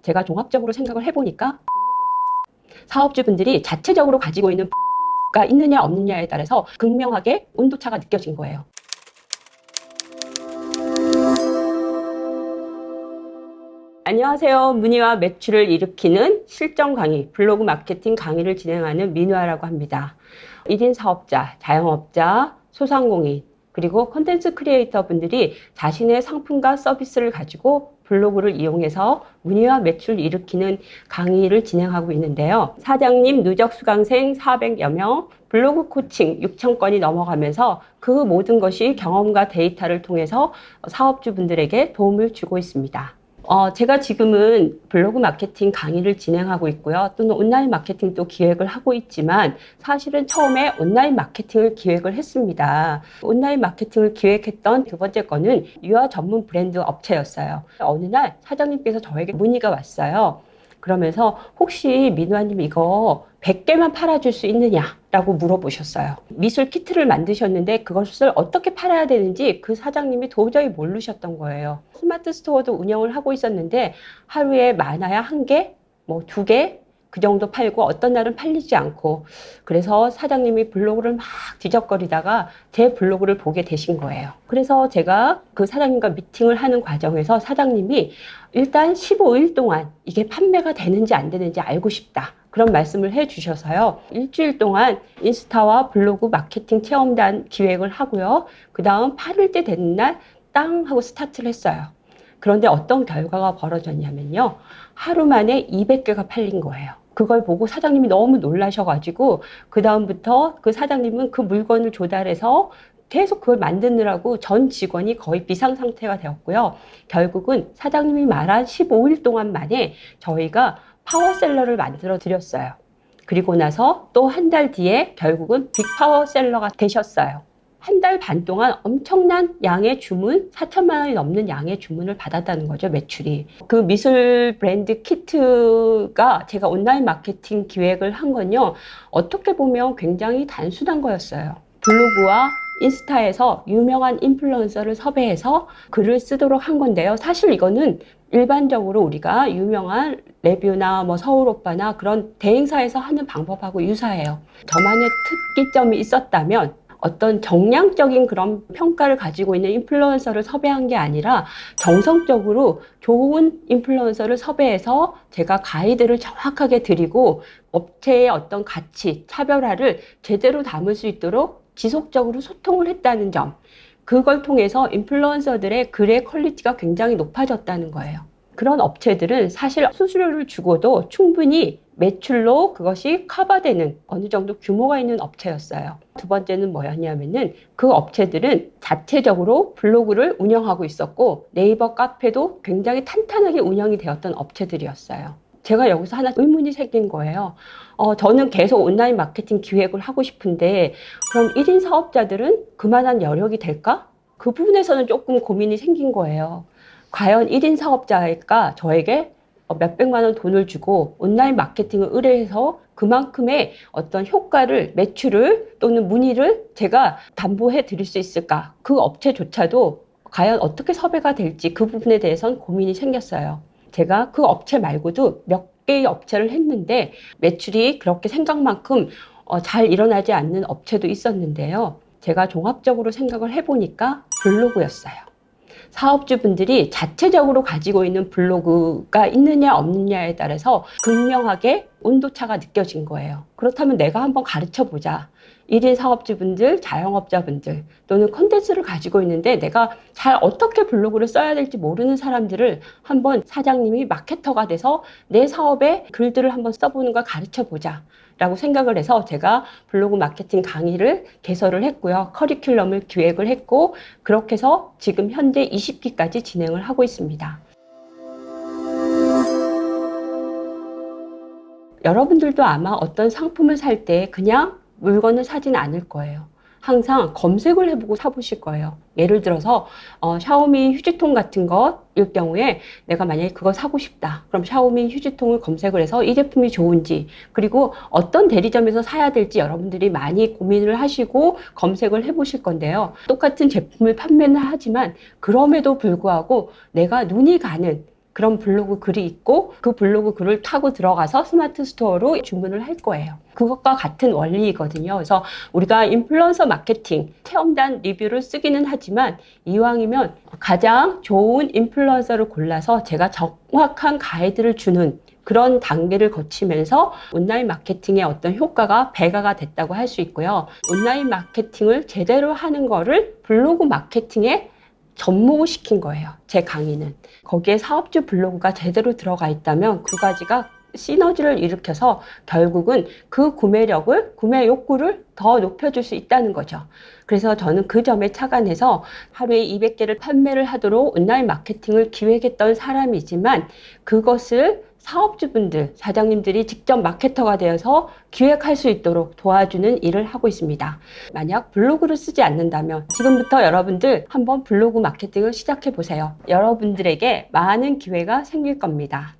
제가 종합적으로 생각을 해보니까 사업주분들이 자체적으로 가지고 있는 가 있느냐 없느냐에 따라서 극명하게 온도차가 느껴진 거예요. 안녕하세요. 문의와 매출을 일으키는 실전 강의, 블로그 마케팅 강의를 진행하는 민화라고 합니다. 1인 사업자, 자영업자, 소상공인, 그리고 콘텐츠 크리에이터 분들이 자신의 상품과 서비스를 가지고 블로그를 이용해서 문의와 매출을 일으키는 강의를 진행하고 있는데요. 사장님 누적 수강생 400여 명, 블로그 코칭 6,000건이 넘어가면서 그 모든 것이 경험과 데이터를 통해서 사업주분들에게 도움을 주고 있습니다. 제가 지금은 블로그 마케팅 강의를 진행하고 있고요. 또는 온라인 마케팅도 기획을 하고 있지만 사실은 처음에 온라인 마케팅을 기획을 했습니다. 온라인 마케팅을 기획했던 두 번째 건은 유아 전문 브랜드 업체였어요. 어느 날 사장님께서 저에게 문의가 왔어요. 그러면서 혹시 민화님 이거 100개만 팔아줄 수 있느냐라고 물어보셨어요. 미술 키트를 만드셨는데 그것을 어떻게 팔아야 되는지 그 사장님이 도저히 모르셨던 거예요. 스마트 스토어도 운영을 하고 있었는데 하루에 많아야 1개, 뭐 2개 그 정도 팔고 어떤 날은 팔리지 않고, 그래서 사장님이 블로그를 막 뒤적거리다가 제 블로그를 보게 되신 거예요. 그래서 제가 그 사장님과 미팅을 하는 과정에서 사장님이 일단 15일 동안 이게 판매가 되는지 안 되는지 알고 싶다, 그런 말씀을 해 주셔서요. 일주일 동안 인스타와 블로그 마케팅 체험단 기획을 하고요. 그 다음 8일째 되는 날 땅 하고 스타트를 했어요. 그런데 어떤 결과가 벌어졌냐면요. 하루 만에 200개가 팔린 거예요. 그걸 보고 사장님이 너무 놀라셔가지고 그 다음부터 그 사장님은 그 물건을 조달해서 계속 그걸 만드느라고 전 직원이 거의 비상 상태가 되었고요. 결국은 사장님이 말한 15일 동안 만에 저희가 파워셀러를 만들어 드렸어요. 그리고 나서 또 한 달 뒤에 결국은 빅파워셀러가 되셨어요. 1달 반 동안 엄청난 양의 주문, 4천만 원이 넘는 양의 주문을 받았다는 거죠, 매출이. 그 미술 브랜드 키트가 제가 온라인 마케팅 기획을 한 건요, 어떻게 보면 굉장히 단순한 거였어요. 블로그와 인스타에서 유명한 인플루언서를 섭외해서 글을 쓰도록 한 건데요. 사실 이거는 일반적으로 우리가 유명한 레뷰나 뭐 서울오빠나 그런 대행사에서 하는 방법하고 유사해요. 저만의 특기점이 있었다면 어떤 정량적인 그런 평가를 가지고 있는 인플루언서를 섭외한 게 아니라 정성적으로 좋은 인플루언서를 섭외해서 제가 가이드를 정확하게 드리고 업체의 어떤 가치, 차별화를 제대로 담을 수 있도록 지속적으로 소통을 했다는 점, 그걸 통해서 인플루언서들의 글의 퀄리티가 굉장히 높아졌다는 거예요. 그런 업체들은 사실 수수료를 주고도 충분히 매출로 그것이 커버되는 어느 정도 규모가 있는 업체였어요. 두 번째는 뭐였냐면은 그 업체들은 자체적으로 블로그를 운영하고 있었고 네이버 카페도 굉장히 탄탄하게 운영이 되었던 업체들이었어요. 제가 여기서 하나 의문이 생긴 거예요. 저는 계속 온라인 마케팅 기획을 하고 싶은데 그럼 1인 사업자들은 그만한 여력이 될까? 그 부분에서는 조금 고민이 생긴 거예요. 과연 1인 사업자가 저에게 몇백만 원 돈을 주고 온라인 마케팅을 의뢰해서 그만큼의 어떤 효과를, 매출을 또는 문의를 제가 담보해 드릴 수 있을까? 그 업체조차도 과연 어떻게 섭외가 될지 그 부분에 대해서는 고민이 생겼어요. 제가 그 업체 말고도 몇 개의 업체를 했는데 매출이 그렇게 생각만큼 잘 일어나지 않는 업체도 있었는데요. 제가 종합적으로 생각을 해보니까 블로그였어요. 사업주분들이 자체적으로 가지고 있는 블로그가 있느냐 없느냐에 따라서 극명하게 온도차가 느껴진 거예요. 그렇다면 내가 한번 가르쳐 보자. 1인 사업주분들, 자영업자분들 또는 콘텐츠를 가지고 있는데 내가 잘 어떻게 블로그를 써야 될지 모르는 사람들을 한번 사장님이 마케터가 돼서 내 사업에 글들을 한번 써보는 걸 가르쳐 보자 라고 생각을 해서 제가 블로그 마케팅 강의를 개설을 했고요. 커리큘럼을 기획을 했고 그렇게 해서 지금 현재 20기까지 진행을 하고 있습니다. 여러분들도 아마 어떤 상품을 살 때 그냥 물건을 사지는 않을 거예요. 항상 검색을 해보고 사보실 거예요. 예를 들어서 샤오미 휴지통 같은 것일 경우에 내가 만약에 그거 사고 싶다. 그럼 샤오미 휴지통을 검색을 해서 이 제품이 좋은지, 그리고 어떤 대리점에서 사야 될지 여러분들이 많이 고민을 하시고 검색을 해보실 건데요. 똑같은 제품을 판매는 하지만 그럼에도 불구하고 내가 눈이 가는 그런 블로그 글이 있고 그 블로그 글을 타고 들어가서 스마트 스토어로 주문을 할 거예요. 그것과 같은 원리이거든요. 그래서 우리가 인플루언서 마케팅, 체험단 리뷰를 쓰기는 하지만 이왕이면 가장 좋은 인플루언서를 골라서 제가 정확한 가이드를 주는 그런 단계를 거치면서 온라인 마케팅의 어떤 효과가 배가가 됐다고 할 수 있고요. 온라인 마케팅을 제대로 하는 거를 블로그 마케팅에 접목시킨 거예요. 제 강의는. 거기에 사업주 블로그가 제대로 들어가 있다면 두 가지가 시너지를 일으켜서 결국은 그 구매력을, 구매 욕구를 더 높여줄 수 있다는 거죠. 그래서 저는 그 점에 착안해서 하루에 200개를 판매를 하도록 온라인 마케팅을 기획했던 사람이지만 그것을 사업주분들, 사장님들이 직접 마케터가 되어서 기획할 수 있도록 도와주는 일을 하고 있습니다. 만약 블로그를 쓰지 않는다면 지금부터 여러분들 한번 블로그 마케팅을 시작해 보세요. 여러분들에게 많은 기회가 생길 겁니다.